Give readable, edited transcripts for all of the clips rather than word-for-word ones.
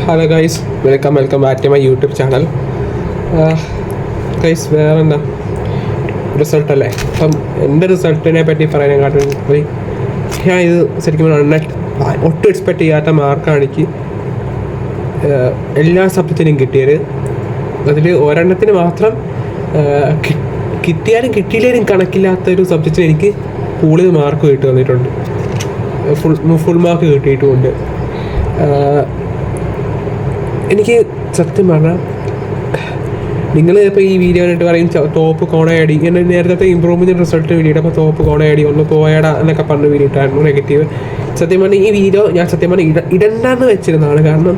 Hello guys, welcome back to my YouTube channel. Guys, വേറെ എന്താ result അല്ലേ? അപ്പം എൻ്റെ റിസൾട്ടിനെ പറ്റി പറയാനെക്കാട്ടും ഞാൻ ഇത് ശരിക്കും ഒട്ടും എക്സ്പെക്റ്റ് ചെയ്യാത്ത മാർക്കാണ് എനിക്ക് എല്ലാ സബ്ജക്റ്റിനും കിട്ടിയത്. അതിൽ ഒരെണ്ണത്തിന് മാത്രം കിട്ടിയാലും കിട്ടിയില്ലേലും കണക്കില്ലാത്തൊരു സബ്ജക്റ്റിന് എനിക്ക് കൂടുതൽ മാർക്ക് കിട്ടി വന്നിട്ടുണ്ട്. ഫുൾ മാർക്ക് കിട്ടിയിട്ടുമുണ്ട്. എനിക്ക് സത്യം പറഞ്ഞാൽ നിങ്ങൾ ഇപ്പോൾ ഈ വീഡിയോ ആയിട്ട് പറയും ടോപ്പ് കോണയടി, എൻ്റെ നേരത്തെ ഇമ്പ്രൂവ്മെൻറ്റ് റിസൾട്ട് വേണ്ടിയിട്ട് അപ്പോൾ ടോപ്പ് കോണയടി ഒന്ന് പോയടാ എന്നൊക്കെ പറഞ്ഞ് വേണ്ടിയിട്ടായിരുന്നു നെഗറ്റീവ്. സത്യം പറഞ്ഞാൽ ഈ വീഡിയോ ഞാൻ സത്യം പറഞ്ഞാൽ ഇടണ്ടെന്ന് വെച്ചിരുന്നതാണ്. കാരണം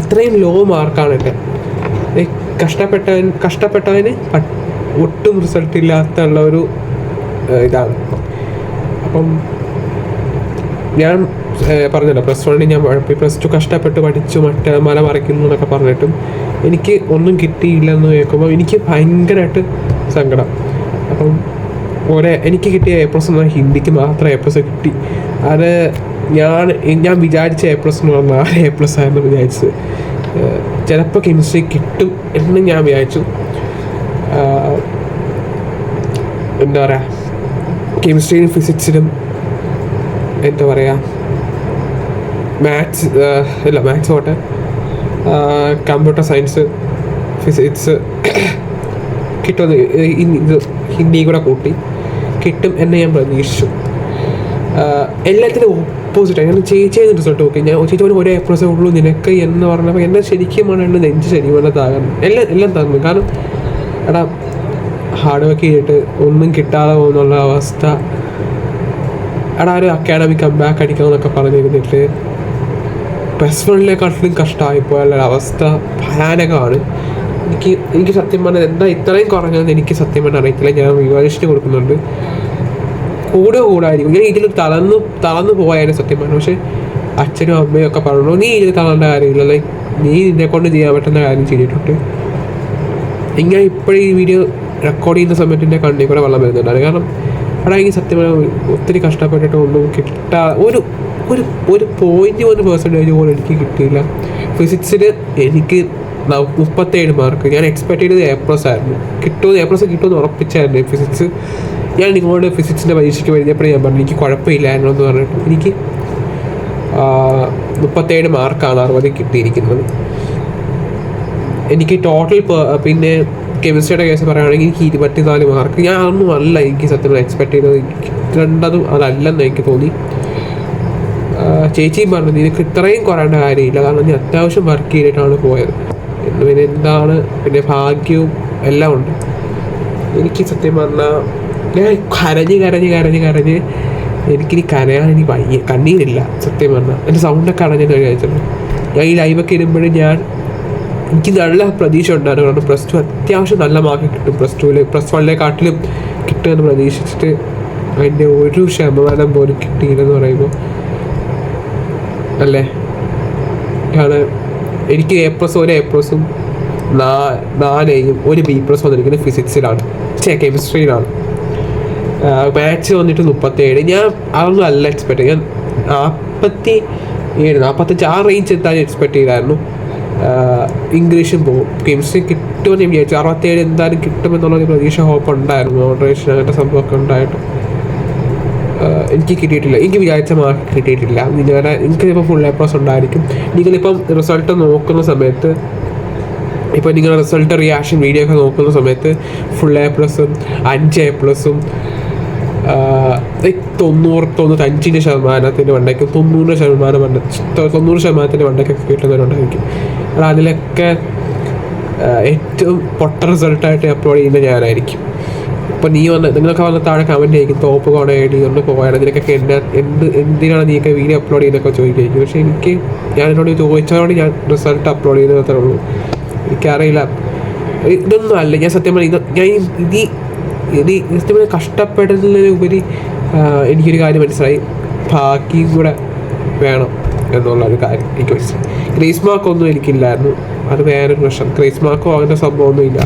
അത്രയും ലോ മാർക്കാണ് എൻ്റെ. കഷ്ടപ്പെട്ടവന് ഒട്ടും റിസൾട്ട് ഇല്ലാത്തുള്ള ഒരു ഇതാണ്. അപ്പം ഞാൻ പറഞ്ഞല്ലോ, +1 ഞാൻ +2 കഷ്ടപ്പെട്ട് പഠിച്ചു മല മറിക്കുന്നു എന്നൊക്കെ പറഞ്ഞിട്ടും എനിക്ക് ഒന്നും കിട്ടിയില്ലെന്ന് കേൾക്കുമ്പോൾ എനിക്ക് ഭയങ്കരമായിട്ട് സങ്കടം. അപ്പം എനിക്ക് കിട്ടിയ A+ എന്നാൽ ഹിന്ദിക്ക് മാത്രം A+ കിട്ടി. അത് ഞാൻ വിചാരിച്ച A+ എന്ന് പറഞ്ഞാൽ 4 A+ ആയിരുന്നു വിചാരിച്ചത്. ചിലപ്പോൾ കെമിസ്ട്രി കിട്ടും എന്ന് ഞാൻ വിചാരിച്ചു. എന്താ പറയുക, കെമിസ്ട്രിയിലും ഫിസിക്സിലും എന്താ പറയുക, മാത്സ് പോട്ടെ, കമ്പ്യൂട്ടർ സയൻസ്, ഫിസിക്സ് കിട്ടുമെന്ന് ഇത് ഹിന്ദി കൂടെ കൂട്ടി കിട്ടും എന്ന് ഞാൻ പ്രതീക്ഷിച്ചു. എല്ലാത്തിനും ഓപ്പോസിറ്റായി. ഞാൻ ചേച്ചിയായിരുന്നു റിസൾട്ട് നോക്കി. ഞാൻ ചേച്ചി ഒരു A+ ഉള്ളൂ നിനക്ക് എന്ന് പറഞ്ഞപ്പോൾ എന്നെ ശരിക്കും എന്നെ നെഞ്ച് ശരിക്കും താകാൻ എല്ലാം തന്നു. കാരണം എടാ, ഹാർഡ് വർക്ക് ചെയ്തിട്ട് ഒന്നും കിട്ടാതെ പോകുന്നുള്ള അവസ്ഥ. എടാ, ഒരു അക്കാഡമിക് കംബാക്ക് അടിക്കാമെന്നൊക്കെ പറഞ്ഞിരുന്നിട്ട് +1 കഷ്ടമായിപ്പോയുള്ള അവസ്ഥ ഭയാനകമാണ്. എനിക്ക് സത്യം പറഞ്ഞാൽ എന്താ ഇത്രയും കുറഞ്ഞതെന്ന് എനിക്ക് സത്യം പറഞ്ഞാൽ അറിയത്തില്ല. ഞാൻ റിവാലുവേഷൻ കൊടുക്കുന്നുണ്ട്, കൂടായിരിക്കും. ഞാൻ ഇതിൽ തളർന്നു പോയാലും സത്യം പറഞ്ഞു. പക്ഷേ അച്ഛനും അമ്മയും ഒക്കെ പറഞ്ഞു, നീ ഇതിൽ തളർന്ന കാര്യമില്ല, ലൈക്ക് നീ നിന്നെ കൊണ്ട് ചെയ്യാൻ പറ്റുന്ന കാര്യം ചെയ്തിട്ടുണ്ട്. ഞാൻ ഇപ്പോഴും ഈ വീഡിയോ റെക്കോർഡ് ചെയ്യുന്ന സമയത്ത് എൻ്റെ കണ്ണിൽ കൂടെ വെള്ളം വരുന്നുണ്ടാണ്. കാരണം അവിടെ എനിക്ക് സത്യം പറഞ്ഞാൽ ഒത്തിരി കഷ്ടപ്പെട്ടിട്ട് ഒന്നും ഒരു 0.1% പോലും എനിക്ക് കിട്ടിയില്ല. ഫിസിക്സിൽ എനിക്ക് 37 മാർക്ക്. ഞാൻ എക്സ്പെക്ട് ചെയ്തത് A+ ആയിരുന്നു. A+ കിട്ടുമെന്ന് ഉറപ്പിച്ചായിരുന്നു ഫിസിക്സ്. ഞാൻ നിങ്ങളോട് ഫിസിക്സിൻ്റെ പരീക്ഷയ്ക്ക് കഴിഞ്ഞപ്പോഴേ ഞാൻ പറഞ്ഞു എനിക്ക് കുഴപ്പമില്ലായിരുന്നു എന്ന് പറഞ്ഞിട്ട് എനിക്ക് 37 മാർക്കാണ് 60 കിട്ടിയിരിക്കുന്നത്. എനിക്ക് ടോട്ടൽ പിന്നെ കെമിസ്ട്രിയുടെ കേസ് പറയുകയാണെങ്കിൽ എനിക്ക് 24 മാർക്ക്. ഞാൻ അതൊന്നും അല്ല എനിക്ക് സത്യം എക്സ്പെക്ട് ചെയ്തത്. കിട്ടേണ്ടതും അതല്ലെന്ന് എനിക്ക് തോന്നി. ചേച്ചിയും പറഞ്ഞു നിനക്ക് ഇത്രയും കുറയേണ്ട കാര്യമില്ല, കാരണം നീ അത്യാവശ്യം വർക്ക് ചെയ്തിട്ടാണ് പോയത്. പിന്നെ എന്താണ്, പിന്നെ ഭാഗ്യവും എല്ലാം ഉണ്ട്. എനിക്ക് സത്യം പറഞ്ഞാൽ ഞാൻ കരഞ്ഞ് എനിക്കിനി കരയാൻ എനിക്ക് വയ്യ, കണ്ണീരില്ല സത്യം പറഞ്ഞാൽ. എൻ്റെ സൗണ്ടൊക്കെ അടഞ്ഞെന്ന് വിചാരിച്ചത്. ഞാൻ ഈ ലൈവൊക്കെ ഇടുമ്പോഴും എനിക്ക് നല്ല പ്രതീക്ഷ ഉണ്ടായിരുന്നു. കാരണം +2 അത്യാവശ്യം നല്ല മാർക്ക് കിട്ടും. +1 കിട്ടുമെന്ന് പ്രതീക്ഷിച്ചിട്ട് അതിൻ്റെ ഒരു ശതമാനം പോലും കിട്ടിയില്ലെന്ന് പറയുമ്പോൾ അല്ലേ. കാരണം എനിക്ക് ഒരു A+ഉം 4 Aയും ഒരു B+ വന്നിരിക്കുന്നത് ഫിസിക്സിലാണ്, കെമിസ്ട്രിയിലാണ്. മാത്സ് വന്നിട്ട് 37. ഞാൻ അതൊന്നും അല്ല എക്സ്പെക്ട് ചെയ്ത്. ഞാൻ 47, 45 റേഞ്ച് എത്താൻ എക്സ്പെക്ട് ചെയ്തായിരുന്നു. ഇംഗ്ലീഷും പോകും. കെമിസ്ട്രി കിട്ടുമെന്ന് ഞാൻ വിചാരിച്ചു. 67 എന്തായാലും കിട്ടുമെന്നുള്ള പ്രതീക്ഷ ഹോപ്പ് ഉണ്ടായിരുന്നു. മോഡറേഷൻ അങ്ങനത്തെ സംഭവമൊക്കെ ഉണ്ടായിട്ട് എനിക്ക് കിട്ടിയിട്ടില്ല. എനിക്ക് വിചാരിച്ച മാർക്ക് കിട്ടിയിട്ടില്ല. എനിക്കിപ്പോൾ ഫുൾ A+ ഉണ്ടായിരിക്കും. നിങ്ങളിപ്പം റിസൾട്ട് നോക്കുന്ന സമയത്ത്, ഇപ്പോൾ നിങ്ങൾ റിസൾട്ട് റിയാക്ഷൻ വീഡിയോ ഒക്കെ നോക്കുന്ന സമയത്ത് ഫുൾ A+, 5 A+, 90-95% വണ്ടയ്ക്കും 90% വണ്ടയ്ക്കൊക്കെ കിട്ടുന്നവരുണ്ടായിരിക്കും. അതിലൊക്കെ ഏറ്റവും പൊട്ട റിസൾട്ടായിട്ട് അപ്ലോഡ് ചെയ്യുന്ന ഞാനായിരിക്കും. ഇപ്പോൾ നിങ്ങളൊക്കെ വന്ന് താഴെ കമൻറ്റ് ചെയ്യും ടോപ്പ് കോണയടി ഒന്ന് പോയാണ്, ഇതിനൊക്കെ എന്തിനാണ് നീയൊക്കെ വീഡിയോ അപ്ലോഡ് ചെയ്യുന്നതൊക്കെ ചോദിക്കുകയായിരിക്കും. പക്ഷേ ഞാൻ എന്നോട് ചോദിച്ചതോടെ ഞാൻ റിസൾട്ട് അപ്ലോഡ് ചെയ്യുന്നത് മാത്രമേ ഉള്ളൂ. എനിക്കറിയില്ല, ഇതൊന്നും അല്ല. ഞാൻ സത്യം പറഞ്ഞാൽ ഇത് സത്യം പറഞ്ഞാൽ കഷ്ടപ്പെടുന്നതിനുപരി എനിക്കൊരു കാര്യം മനസ്സിലായി, ഭാഗ്യം കൂടെ വേണം എന്നുള്ളൊരു കാര്യം എനിക്ക് മനസ്സിലായി. ഗ്രേസ് മാർക്കൊന്നും എനിക്കില്ലായിരുന്നു, അത് വേറൊരു പ്രശ്നം. ഗ്രേസ് മാർക്കോ അങ്ങനത്തെ സംഭവമൊന്നുമില്ല.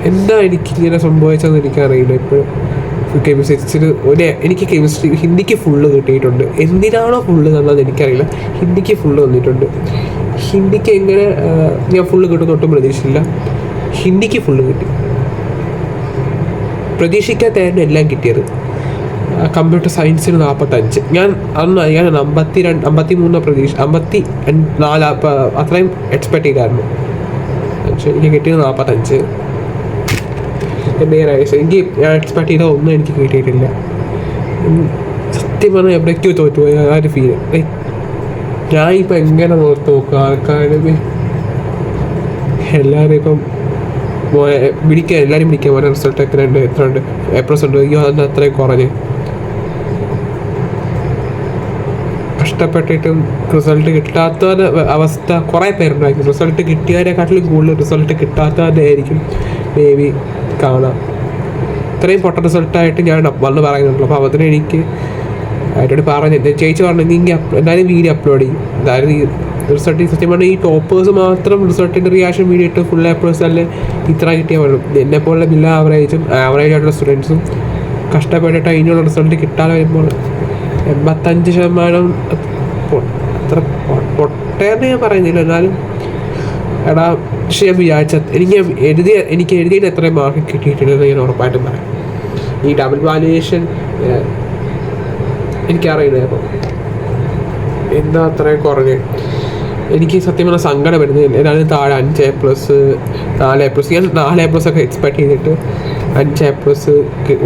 എന്താ എനിക്കിങ്ങനെ സംഭവിച്ചതെന്ന് എനിക്കറിയില്ല ഇപ്പോഴും. കെമിസ്ട്രി എനിക്ക് കെമിസ്ട്രി ഹിന്ദിക്ക് ഫുള്ള് കിട്ടിയിട്ടുണ്ട്. എന്തിനാണോ ഫുള്ള് തന്നത് എനിക്കറിയില്ല, ഹിന്ദിക്ക് ഫുള്ള് തന്നിട്ടുണ്ട്. ഹിന്ദിക്ക് എങ്ങനെ ഞാൻ ഫുള്ള് കിട്ടുന്ന ഒട്ടും പ്രതീക്ഷിച്ചില്ല, ഹിന്ദിക്ക് ഫുള്ള് കിട്ടി. പ്രതീക്ഷിക്കാത്തായിരുന്നു എല്ലാം കിട്ടിയത്. കമ്പ്യൂട്ടർ സയൻസിന് 45, ഞാൻ 53 പ്രതീക്ഷ 54 അത്രയും എക്സ്പെക്ട് ചെയ്തായിരുന്നു. പക്ഷേ എനിക്ക് കിട്ടിയത് 45. എനിക്ക് ഞാൻ എക്സ്പെക്ട് ചെയ്ത ഒന്നും എനിക്ക് കിട്ടിയിട്ടില്ല. സത്യം പറഞ്ഞാൽ എവിടേക്കോ തോറ്റുപോയി ആ ഒരു ഫീല്. ഞാൻ ഇപ്പം എങ്ങനെ നോക്കുക, ആൾക്കാരും എല്ലാവരും ഇപ്പം എല്ലാവരും പിടിക്കാൻ പോലെ റിസൾട്ട് എത്ര ഉണ്ട് A+ ഉണ്ട്, അയ്യോ അതിന് അത്രയും കുറഞ്ഞ് കഷ്ടപ്പെട്ടിട്ടും റിസൾട്ട് കിട്ടാത്ത അവസ്ഥ കുറേ പേരുണ്ടായിരിക്കും. റിസൾട്ട് കിട്ടിയവരെക്കാട്ടിലും കൂടുതൽ റിസൾട്ട് കിട്ടാത്തവരുടെ ആയിരിക്കും മേ ബി കാണാം. ഇത്രയും പൊട്ട റിസൾട്ടായിട്ട് ഞാൻ വന്ന് പറയുന്നുള്ളൂ. അപ്പോൾ അതിന് എനിക്ക് ആയിട്ടോട് പറഞ്ഞു, ചേച്ചി പറഞ്ഞെങ്കിൽ എന്തായാലും വീഡിയോ അപ്ലോഡ് ചെയ്യും. എന്തായാലും ഈ റിസൾട്ട് സത്യം പറഞ്ഞാൽ ഈ ടോപ്പേഴ്സ് മാത്രം റിസൾട്ടിൻ്റെ റിയാക്ഷൻ വീഡിയോ ഇട്ട് ഫുൾ A+ അല്ലെ ഇത്ര കിട്ടിയാൽ വേണം. എന്നെപ്പോലുള്ള ബില്ല ആവറേജ് ആയിട്ടുള്ള സ്റ്റുഡൻസും കഷ്ടപ്പെട്ടിട്ട് അതിനുള്ള റിസൾട്ട് കിട്ടാതെ വരുമ്പോൾ 85% അത്ര പൊട്ടേന്ന് ഞാൻ പറയുന്നില്ല, എന്നാലും എടാ. പക്ഷെ ഞാൻ വിചാരിച്ച എനിക്ക് എഴുതിയതിന് എത്രയും മാർക്ക് കിട്ടിയിട്ടില്ലെന്ന് ഞാൻ ഉറപ്പായിട്ടും പറയാം. ഈ ഡബിൾ വാല്യുവേഷൻ എനിക്കറിയില്ല അപ്പം എന്താ അത്രയും കുറഞ്ഞ്. എനിക്ക് സത്യം പറഞ്ഞാൽ സങ്കടം വരുന്നത് എന്നാലും താഴെ 5 A+, 4 A+. ഞാൻ 4 A+ ഒക്കെ എക്സ്പെക്ട് ചെയ്തിട്ട് 5 A+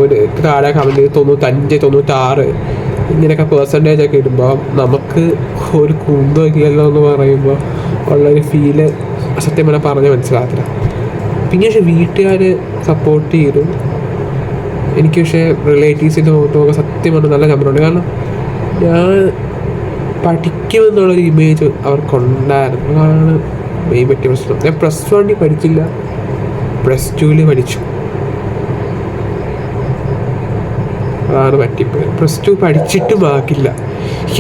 ഒരു താഴെ കമൻറ്റ് 95, 96 ഇങ്ങനെയൊക്കെ പെർസെൻറ്റേജ് ഒക്കെ ഇടുമ്പോൾ നമുക്ക് ഒരു കുന്തമില്ലല്ലോ എന്ന് പറയുമ്പോൾ ഉള്ളൊരു ഫീല് സത്യം പറഞ്ഞാൽ മനസ്സിലാക്കില്ല. പിന്നെ പക്ഷേ വീട്ടുകാർ സപ്പോർട്ട് ചെയ്തു. എനിക്ക് പക്ഷേ റിലേറ്റീവ്സിൻ്റെ മുഖത്തൊക്കെ സത്യം പറഞ്ഞാൽ നല്ല നമ്പറുണ്ട്. കാരണം ഞാൻ പഠിക്കുമെന്നുള്ളൊരു ഇമേജ് അവർക്കുണ്ടായിരുന്നു. അതാണ് മെയിൻ പറ്റിയ പ്രശ്നം. ഞാൻ +1 പഠിച്ചില്ല, +2 പഠിച്ചു. അതാണ് പറ്റിപ്പോയത്. +2 പഠിച്ചിട്ടും ആക്കില്ല.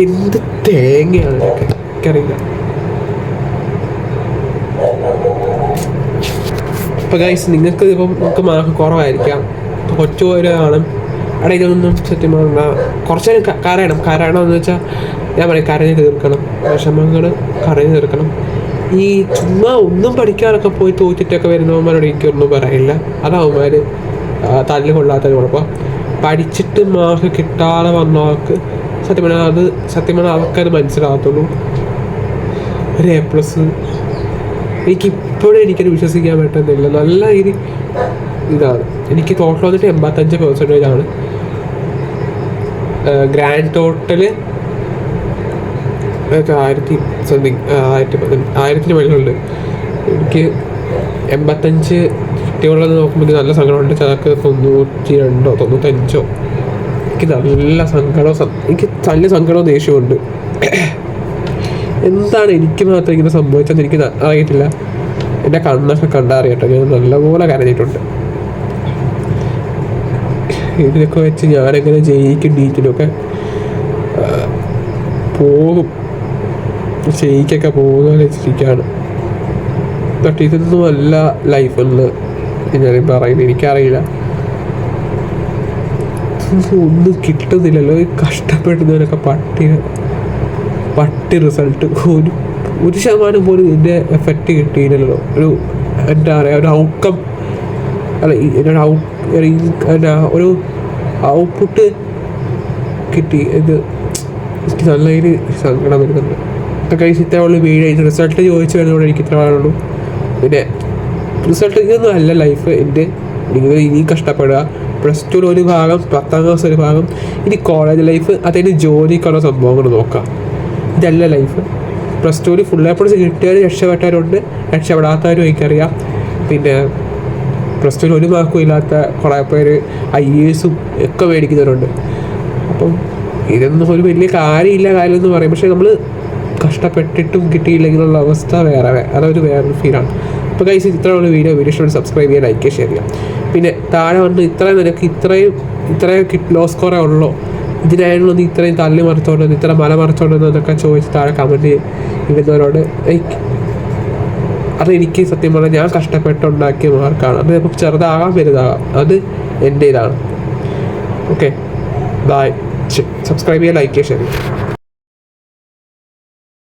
എന്ത് തേങ്ങയാണ് ഇതൊക്കെ, എനിക്കറിയില്ല. അപ്പോൾ ഗൈസ്, നിങ്ങൾക്ക് നമുക്ക് മാർക്ക് കുറവായിരിക്കാം, കൊച്ചുപോരാണ്. അവിടെ ഇതൊന്നും സത്യം പറഞ്ഞാൽ കുറച്ച് നേരം കരയണമെന്ന് വെച്ചാൽ ഞാൻ പറയും കരഞ്ഞ് തീർക്കണം, വിഷമങ്ങൾ കരഞ്ഞ് തീർക്കണം. ഈ ചുമ്മാ ഒന്നും പഠിക്കാനൊക്കെ പോയി തോറ്റിട്ടൊക്കെ വരുന്നവന്മാരോട് എനിക്കൊന്നും പറയില്ല. അതവന്മാർ തല്ല് കൊള്ളാത്തത് കുഴപ്പം. പഠിച്ചിട്ട് മാർക്ക് കിട്ടാതെ വന്നവർക്ക് സത്യം പറഞ്ഞാൽ അവർക്കത് മനസ്സിലാകത്തുള്ളൂ. ഒരു A+. എനിക്കിപ്പോഴും എനിക്കത് വിശ്വസിക്കാൻ പറ്റുന്നില്ല. നല്ല ഇതാണ്. എനിക്ക് ടോട്ടൽ വന്നിട്ട് 85% ഗ്രാൻഡ് ടോട്ടല് 1000 മേലുണ്ട്. എനിക്ക് 85 കിട്ടിയുള്ളത് നോക്കുമ്പോൾ എനിക്ക് നല്ല സങ്കടമുണ്ട്. ചിലർക്ക് 92, 95. എനിക്ക് നല്ല സങ്കടവും ദേഷ്യമുണ്ട്. എന്താണ് എനിക്ക് മാത്രം ഇങ്ങനെ സംഭവിച്ചതെന്ന് എനിക്ക് അറിയത്തില്ല. എൻ്റെ കണ്ണൊക്കെ കണ്ടറിയട്ടോ, ഞാൻ നല്ലപോലെ കരഞ്ഞിട്ടുണ്ട്. ഇതിനൊക്കെ വെച്ച് ഞാനെങ്ങനെ ജയിക്കും, നീറ്റിലൊക്കെ പോകും, ജയിക്കൊക്കെ പോകുന്ന വെച്ചിരിക്കുകയാണ്. ബട്ട് ഇതൊന്നും അല്ല ലൈഫെന്ന് ഞാൻ പറയുന്നത്. എനിക്കറിയില്ല, ഒന്നും കിട്ടുന്നില്ലല്ലോ. കഷ്ടപ്പെടുന്നവരൊക്കെ പട്ടി റിസൾട്ട് 1% പോലും ഇതിൻ്റെ എഫക്റ്റ് കിട്ടിയില്ലല്ലോ. എന്താ പറയുക, ഒരു ഔട്ട്കം അല്ല, ഒരു ഔട്ട്പുട്ട് കിട്ടി. എനിക്ക് നല്ല സങ്കടം വരുന്നുണ്ട്. കഴിച്ച് ഇത്ര ഉള്ളു വീഴ് റിസൾട്ട് ചോദിച്ചു വരുന്നതുകൊണ്ട് എനിക്ക് ഇത്ര ആളുള്ളൂ. പിന്നെ റിസൾട്ട് ഇതൊന്നും അല്ല ലൈഫ്. നിങ്ങൾ ഇനിയും കഷ്ടപ്പെടുക. +2 ഒരു ഭാഗം, 10ാം ക്ലാസ് ഒരു ഭാഗം, ഇനി കോളേജ് ലൈഫ്, അതിന് ജോലിക്കുള്ള സംഭവങ്ങൾ നോക്കാം. ഇതല്ല ലൈഫ്. +2 ഫുൾ A+ കിട്ടിയവർ രക്ഷപ്പെട്ടവരുണ്ട്, രക്ഷപ്പെടാത്തവരും എനിക്കറിയാം. പിന്നെ +2 ഒരു മാർക്കും ഇല്ലാത്ത കുറേ പേര് IAS ഒക്കെ മേടിക്കുന്നവരുണ്ട്. അപ്പം ഇതൊന്നും ഒരു വലിയ കാര്യമെന്ന് പറയും. പക്ഷേ നമ്മൾ കഷ്ടപ്പെട്ടിട്ടും കിട്ടിയില്ലെങ്കിലുള്ള അവസ്ഥ അതൊരു വേറൊരു ഫീലാണ്. അപ്പോൾ ഗൈസ്, ഇത്രയുള്ള വീഡിയോ ഇഷ്ടപ്പെട്ട് സബ്സ്ക്രൈബ് ചെയ്യുക, ലൈക്ക് ചെയ്യുക, ഷെയർ ചെയ്യുക. പിന്നെ താഴെ വന്ന് നിനക്ക് ഇത്രയും ലോ സ്കോറേ ഉള്ളോ, ഇതിനായിരുന്നു നീ ഇത്രയും തള്ളി മറിച്ചോണ്ടെന്ന്, ഇത്ര മല മറിച്ചോണ്ടെന്ന് എന്നൊക്കെ ചോദിച്ച് താഴെ കമൻറ്റ് ഇടുന്നവരോട് അതെനിക്ക് സത്യം പറഞ്ഞാൽ ഞാൻ കഷ്ടപ്പെട്ടുണ്ടാക്കിയ മാർക്കാണ്. അത് ഇപ്പോൾ ചെറുതാകാം വലുതാകാം, അത് എൻ്റെ ഇതാണ്. Okay bye. സബ്സ്ക്രൈബ് ചെയ്യുക, ലൈക്ക് ചെയ്യുക, ഷെയർ ചെയ്യുക.